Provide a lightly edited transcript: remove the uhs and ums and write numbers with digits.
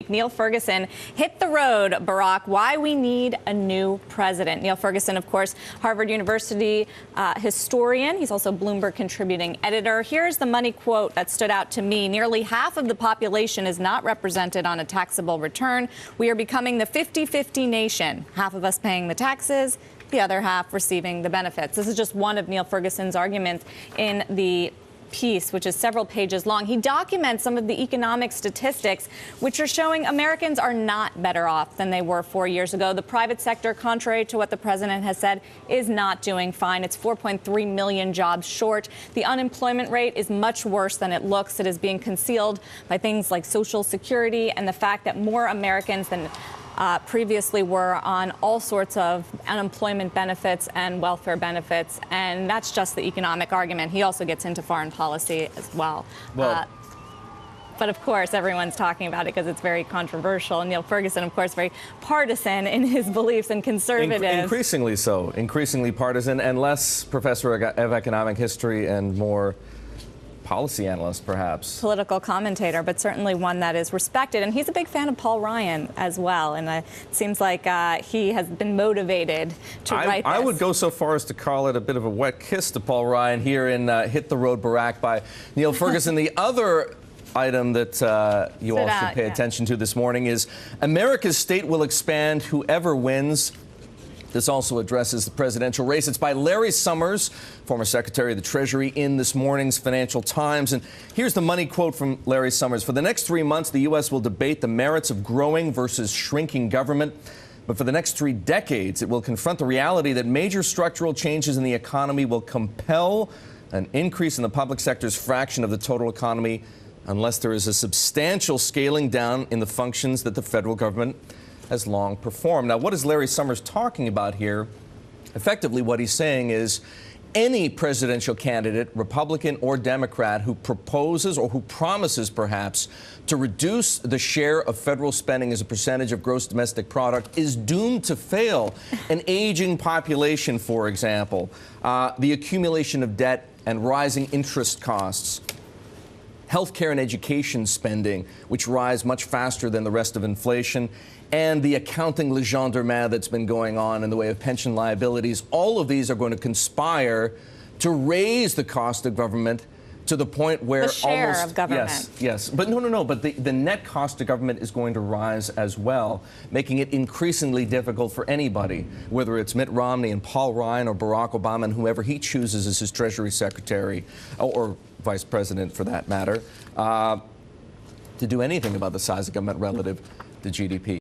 week. Neil Ferguson hit the road, Barack, why we need a new president. Neil Ferguson, of course, Harvard University historian. He's also Bloomberg contributing editor. Here's the money quote that stood out to me. Nearly half of the population is not represented on a taxable return. We are becoming the 50-50 nation, half of us paying the taxes, the other half receiving the benefits. This is just one of Neil Ferguson's arguments in the piece, which is several pages long. He documents some of the economic statistics which are showing Americans are not better off than they were 4 years ago. The private sector, contrary to what the president has said, is not doing fine. It's 4.3 million jobs short. The unemployment rate is much worse than it looks. It is being concealed by things like Social Security and the fact that more Americans than previously were on all sorts of unemployment benefits and welfare benefits, and that's just the economic argument. He also gets into foreign policy as well. But of course, everyone's talking about it because it's very controversial. Neil Ferguson, of course, very partisan in his beliefs and conservative. Increasingly so, increasingly partisan, and less professor of economic history and more policy analyst, perhaps. Political commentator, but certainly one that is respected. And he's a big fan of Paul Ryan as well. And it seems like he has been motivated to write this. I would go so far as to call it a bit of a wet kiss to Paul Ryan here in Hit the Road, Barack by Neil Ferguson. The other item that you all should pay attention to this morning is America's state will expand whoever wins. This also addresses the presidential race. It's by Larry Summers, former Secretary of the Treasury, in this morning's Financial Times. And here's the money quote from Larry Summers. For the next 3 months, the U.S. will debate the merits of growing versus shrinking government. But for the next 3 decades, it will confront the reality that major structural changes in the economy will compel an increase in the public sector's fraction of the total economy unless there is a substantial scaling down in the functions that the federal government has long performed. Now, what is Larry Summers talking about here? Effectively, what he's saying is any presidential candidate, Republican or Democrat, who proposes or who promises perhaps to reduce the share of federal spending as a percentage of gross domestic product is doomed to fail. An aging population, for example, the accumulation of debt and rising interest costs, healthcare and education spending, which rise much faster than the rest of inflation, and the accounting legerdemain that's been going on in the way of pension liabilities. All of these are going to conspire to raise the cost of government to the point where the share of government. Yes. But no. But the net cost of government is going to rise as well, making it increasingly difficult for anybody, whether it's Mitt Romney and Paul Ryan or Barack Obama and whoever he chooses as his Treasury Secretary or Vice President, for that matter, to do anything about the size of government relative to GDP.